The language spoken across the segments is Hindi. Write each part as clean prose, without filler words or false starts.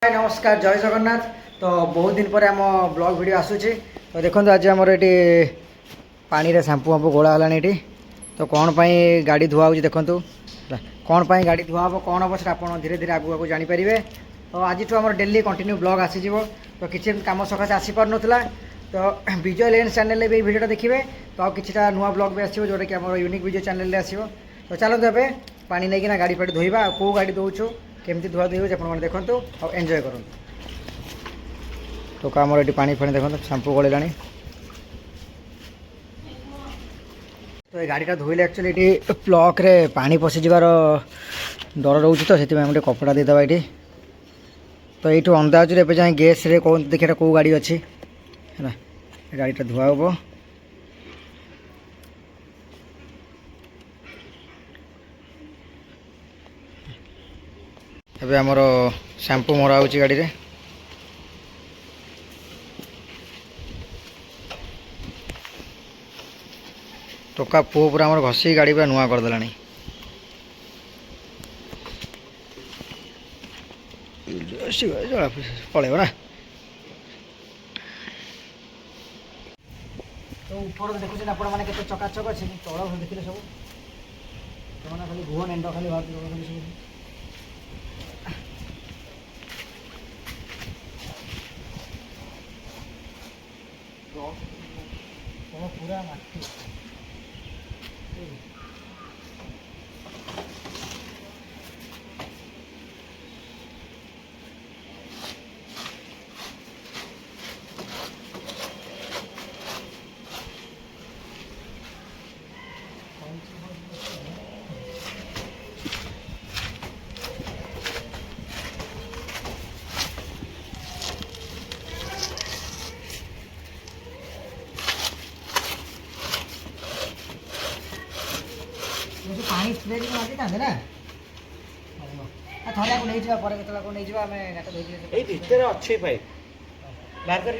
नमस्कार जय जगन्नाथ। तो बहुत दिन पर आम ब्लॉग वीडियो आसूची। तो देखो आज आम ये पानी रे शैम्पू वाम्पू गोला है। तो कौन पाई गाड़ी धुआ हो देखु कौन पाई गाड़ी धुआ हम कौन हम से धीरे धीरे आगू आगू जानीपारे। तो आज आम डेली कंटिन्यू ब्लॉग आसीज। तो किसी कम सकाशे आसीपार नाला। तो विजय लेंस चैनल भी भिडियो देखिए। तो आ कि नुआ ब्लॉग भी आसो जोटा कि आम यूनिक विजय चैनल आसो। तो चलते ए पानी नहीं गाड़ी फाड़ी धोवा कौ गाड़ी दौचु केमती धुआ धुई हो देखूँ और एंजॉय करूँ। तो आमर ये पानी फाणी देखो शैम्पू गला। तो ये गाड़ीटा धोइले एक्चुअली ये प्लग रे पानी पशिजार डर रोचे। तो से कपड़ा देदेबा ये। तो ये अंदाज रे जाए गैस रे कौन देखिए कौ गाड़ी अच्छी है गाड़ीटा धुआ हम। एबे हमर शैम्पू मरा हो गाड़ी रे। टोका पुओ पूरा आम घसी गाड़ी पूरा नुआ करदेला। पलैब ना। तो ऊपर देखुन आपण मैंने के चकाचक अच्छे तल देखिले सब खाली गुह नेंड खाली बाहर सब पूरा माटी। पानी स्प्रे मारी था ना थोड़ा को नहीं पर केतला को नहीं जा हमें गाटा धोई ए भीतर अच्छे पाइप बाहर कर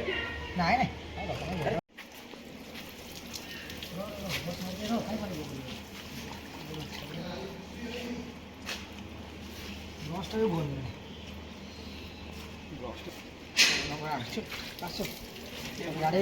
नाही नाही नष्ट भी बोल नष्ट गाड़ी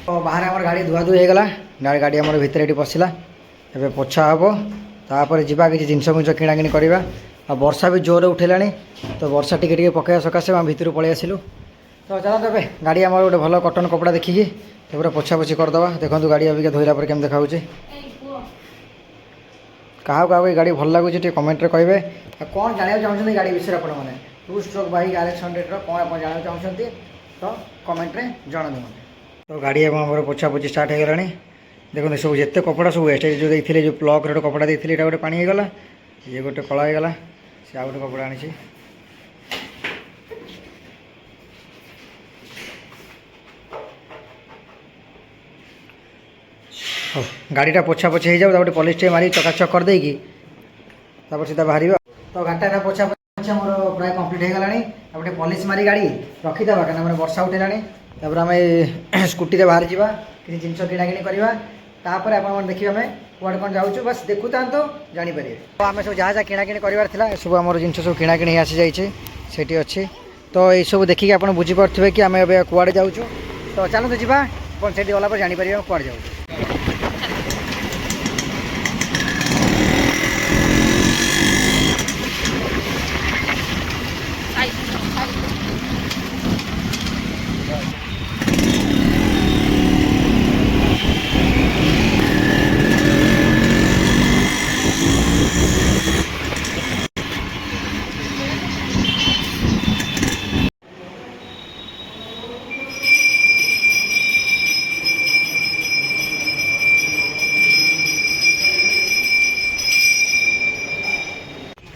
तो बाहर आम गाड़ी धुआ धुई होगा। गाड़ी आम भितर ये पशिला एवं पोछा हम। तापर जा कि जिनस मिस किणा कि करवा। आ वर्षा भी जोर उठेला। तो वर्षा टिके पकड़ा सकाशे आम भितर पलि आसलु। तो चलते ए गाड़ी आम गोटे भल कटन कपड़ा देखिकी पूरा पोछा पोछी करदे। देखो गाड़ी अबिका धोला पर केम देखा क्या क्या गाड़ी भल लगुच कमेंट कहे। कौन जाना चाहते गाड़ी विषय आपने 2 स्ट्रोक बाइक RX100 कौन आप जाना चाहते तो कमेंट रे जन दे। तो गाड़ी आम पोछा पोछी स्टार्ट हो गला। देखो सब जिते कपड़ा सब वेस्टेज जो देखते जो प्लग रे कपड़ा देते गोटे पानी होगा ये गोटे कला होगा से आ गए कपड़ा आनी। गाड़ीटा पोछा पोछी हो जाए पॉलिश टे मारी चकाचक कर देगी सीधा बाहर। तो गाड़ीटा पोछा पोछा मोर प्राय कंप्लीट हो गला। गोटे पॉलिश मारी गाड़ी रखीदे क्या मैंने वर्षा उठेला। आम स्कूटी रे बाहर जावा कि जिन किणा कि करवा। तापर आप देखिए आम कौन कौन जाऊँ बस देखु था तो जानीपर। तो आम सब जहाँ जहाँ किणा कि कर सब आम जिन सब किणा कि आसी जाइए अच्छी। तो ये सब देखिए आप बुझीपे कि आम ए कुआड़े जाऊँ। तो चलते जावा से गला जानीपर कुआड़े जाऊँ।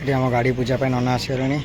ये आम गाड़ी पूजा पे नना आसगले।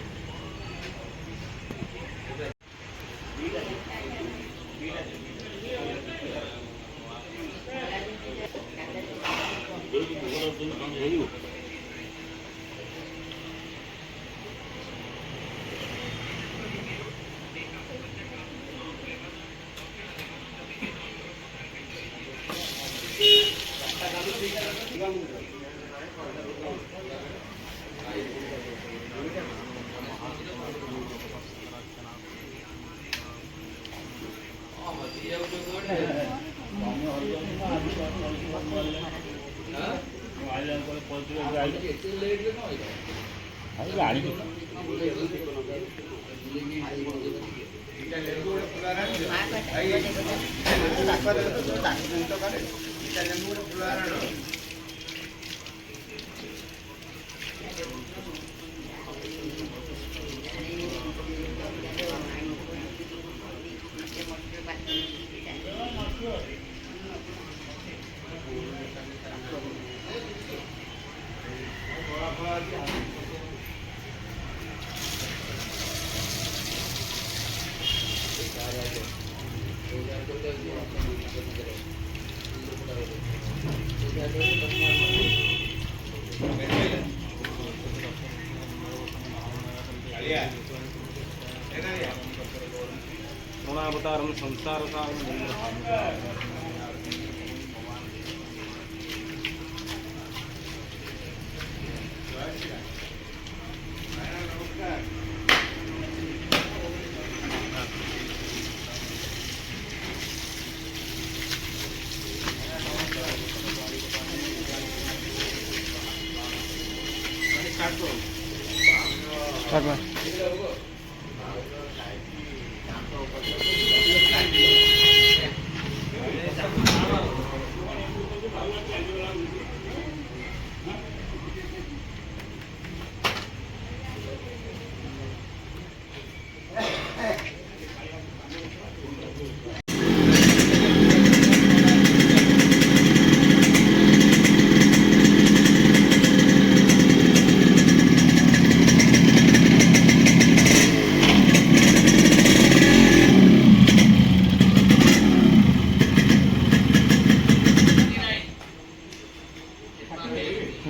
ಋಣಾವತಾರಂ ಸಂಸಾರ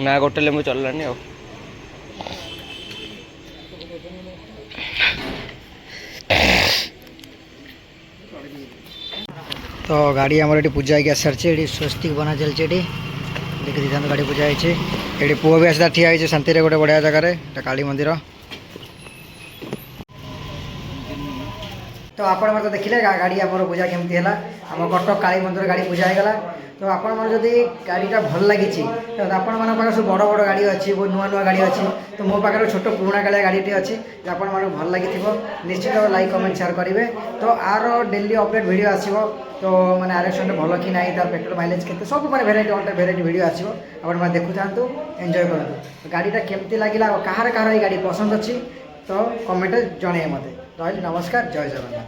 ନା ଗୋଟେ ଲେମ୍ବୁ ଚଳିଲାନି ଆଉ। तो गाड़ी आमर ये पूजा होगी आसारी ये स्वस्तिक बना चलती ये देखी दीता गाड़ी पूजा होती ये पुओ भी आसा ठिया होती शांति गोटे बढ़िया जगार काली मंदिर। तो आपण मतलब देखिले गाड़ी आमर पूजा केमती है आम कटक काली मंदिर गाड़ी पूजा होगा। तो आपण मन जब गाड़ीटा भल लगी तो आपण मान पाखे सब बड़ बड़ गाड़ी अच्छी बहुत नुआ नुआ गाड़ी अच्छी तो मो पाखे छोट पुराणा कालिया गाड़ीटी अच्छी आपण मन भल लगी निश्चित लाइक कमेंट शेयर करेंगे। तो आर डेली अपडेट वीडियो आसो तो मैंने आरएक्स भल कि ना तार पेट्रोल माइलेज के सब मैंने भेराइटी वीडियो आसो आप देखु था एंजॉय करूँ गाड़ीटा केमती लगे कहार कहार ये गाड़ी पसंद अच्छी तो कमेंट जन मत रही। नमस्कार जय जगन्नाथ।